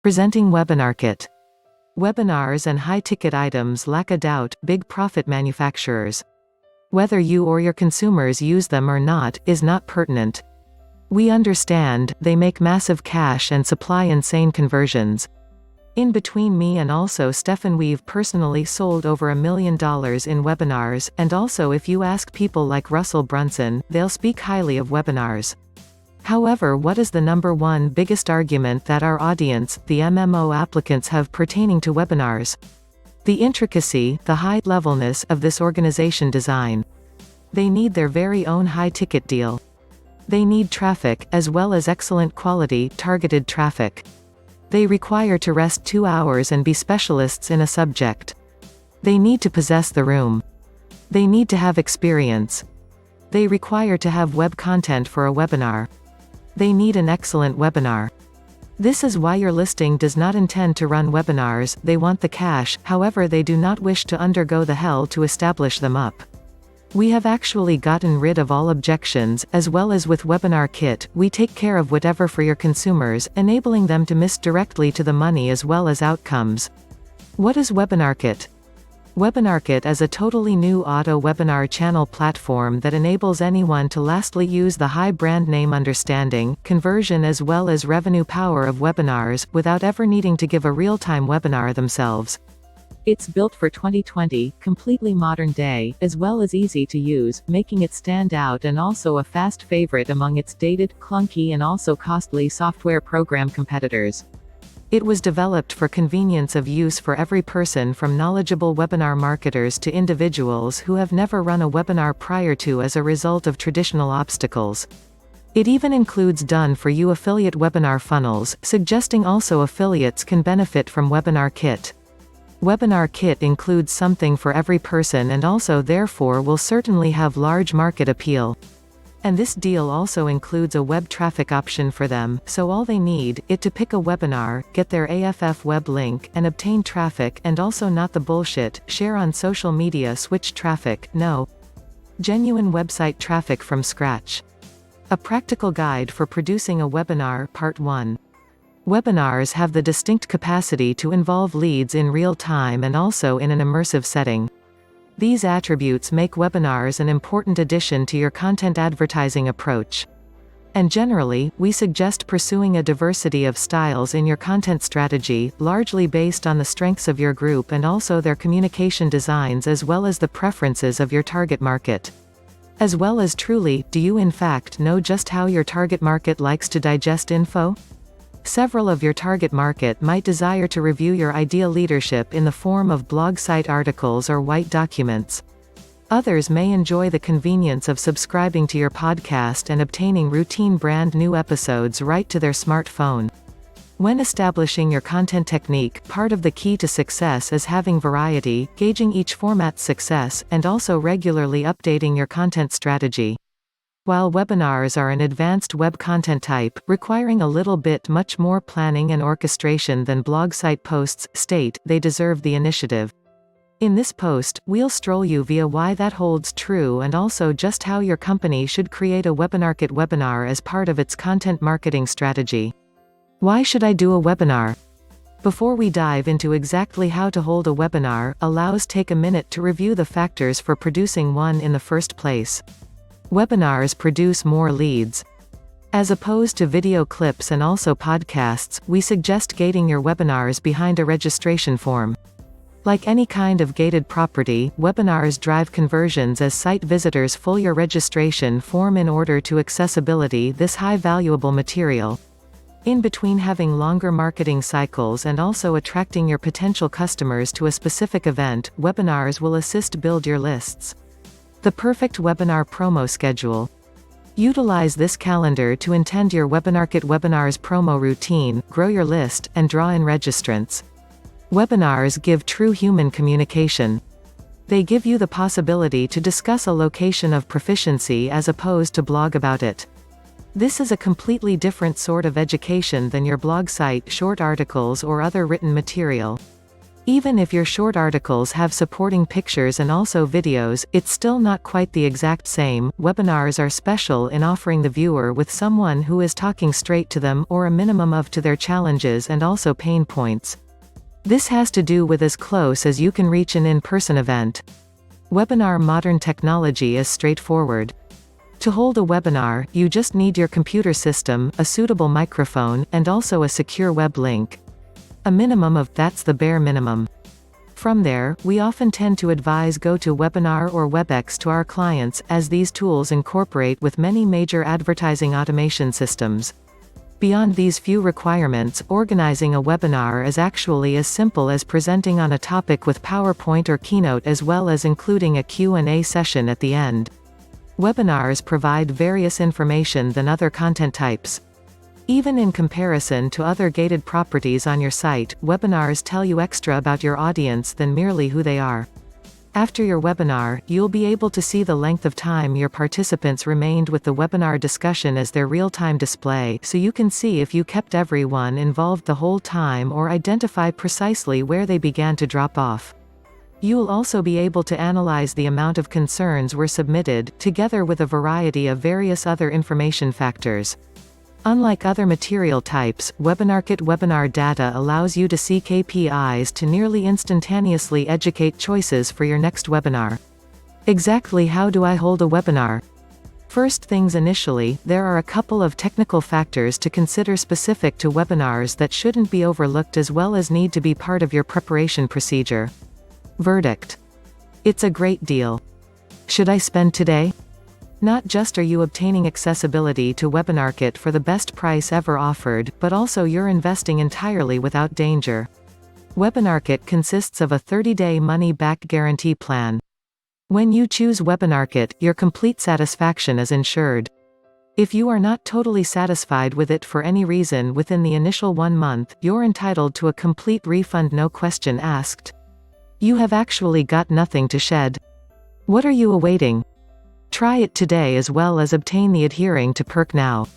Presenting Webinarkit. Webinars and high-ticket items lack a doubt, big profit manufacturers. Whether you or your consumers use them or not, is not pertinent. We understand, they make massive cash and supply insane conversions. In between me and also Stefan, we've personally sold over $1 million in webinars, and also if you ask people like Russel Brunson, they'll speak highly of webinars. However, what is the number one biggest argument that our audience, the MMO applicants, have pertaining to webinars? The intricacy, the high levelness of this organization design. They need their very own high-ticket deal. They need traffic, as well as excellent quality, targeted traffic. They require to rest 2 hours and be specialists in a subject. They need to possess the room. They need to have experience. They require to have web content for a webinar. They need an excellent webinar. This is why your listing does not intend to run webinars. They want the cash, however they do not wish to undergo the hell to establish them up. We have actually gotten rid of all objections, as well as with Webinarkit, we take care of whatever for your consumers, enabling them to miss directly to the money as well as outcomes. What is Webinarkit? Webinarkit is a totally new auto-webinar channel platform that enables anyone to lastly use the high brand name understanding, conversion as well as revenue power of webinars, without ever needing to give a real-time webinar themselves. It's built for 2020, completely modern day, as well as easy to use, making it stand out and also a fast favorite among its dated, clunky and also costly software program competitors. It was developed for convenience of use for every person, from knowledgeable webinar marketers to individuals who have never run a webinar prior to as a result of traditional obstacles. It even includes done-for-you affiliate webinar funnels, suggesting also affiliates can benefit from Webinarkit. Webinarkit includes something for every person and also therefore will certainly have large market appeal. And this deal also includes a web traffic option for them, so all they need, it to pick a webinar, get their AFF web link, and obtain traffic, and also not the bullshit, share on social media switch traffic, no. Genuine website traffic from scratch. A practical guide for producing a webinar, Part 1. Webinars have the distinct capacity to involve leads in real time and also in an immersive setting. These attributes make webinars an important addition to your content advertising approach. And generally, we suggest pursuing a diversity of styles in your content strategy, largely based on the strengths of your group and also their communication designs as well as the preferences of your target market. As well as truly, do you in fact know just how your target market likes to digest info? Several of your target market might desire to review your ideal leadership in the form of blog site articles or white documents. Others may enjoy the convenience of subscribing to your podcast and obtaining routine brand new episodes right to their smartphone. When establishing your content technique, part of the key to success is having variety, gauging each format's success, and also regularly updating your content strategy. While webinars are an advanced web content type, requiring a little bit much more planning and orchestration than blog site posts, they deserve the initiative. In this post, we'll stroll you via why that holds true and also just how your company should create a Webinarkit webinar as part of its content marketing strategy. Why should I do a webinar? Before we dive into exactly how to hold a webinar, take a minute to review the factors for producing one in the first place. Webinars produce more leads. As opposed to video clips and also podcasts, we suggest gating your webinars behind a registration form. Like any kind of gated property, webinars drive conversions as site visitors fill your registration form in order to accessibility this high valuable material. In between having longer marketing cycles and also attracting your potential customers to a specific event, webinars will assist build your lists. The perfect webinar promo schedule. Utilize this calendar to intend your Webinarkit webinars promo routine, grow your list, and draw in registrants. Webinars give true human communication. They give you the possibility to discuss a location of proficiency as opposed to blog about it. This is a completely different sort of education than your blog site, short articles or other written material. Even if your short articles have supporting pictures and also videos, it's still not quite the exact same. Webinars are special in offering the viewer with someone who is talking straight to them, or a minimum of to their challenges and also pain points. This has to do with as close as you can reach an in-person event. Webinar modern technology is straightforward. To hold a webinar, you just need your computer system, a suitable microphone, and also a secure web link. A minimum of that's the bare minimum. From there, we often tend to advise GoToWebinar or WebEx to our clients, as these tools incorporate with many major advertising automation systems. Beyond these few requirements, organizing a webinar is actually as simple as presenting on a topic with PowerPoint or Keynote, as well as including a Q&A session at the end. Webinars provide various information than other content types. Even in comparison to other gated properties on your site, webinars tell you extra about your audience than merely who they are. After your webinar, you'll be able to see the length of time your participants remained with the webinar discussion as their real-time display, so you can see if you kept everyone involved the whole time or identify precisely where they began to drop off. You'll also be able to analyze the amount of concerns were submitted, together with a variety of various other information factors. Unlike other material types, Webinarkit webinar data allows you to see KPIs to nearly instantaneously educate choices for your next webinar. Exactly how do I hold a webinar? First things initially, there are a couple of technical factors to consider specific to webinars that shouldn't be overlooked as well as need to be part of your preparation procedure. Verdict. It's a great deal. Should I spend today? Not just are you obtaining accessibility to Webinarkit for the best price ever offered, but also you're investing entirely without danger. Webinarkit consists of a 30-day money-back guarantee plan. When you choose Webinarkit, your complete satisfaction is ensured. If you are not totally satisfied with it for any reason within the initial 1 month, you're entitled to a complete refund, no question asked. You have actually got nothing to shed. What are you awaiting? Try it today as well as obtain the adhering to perk now.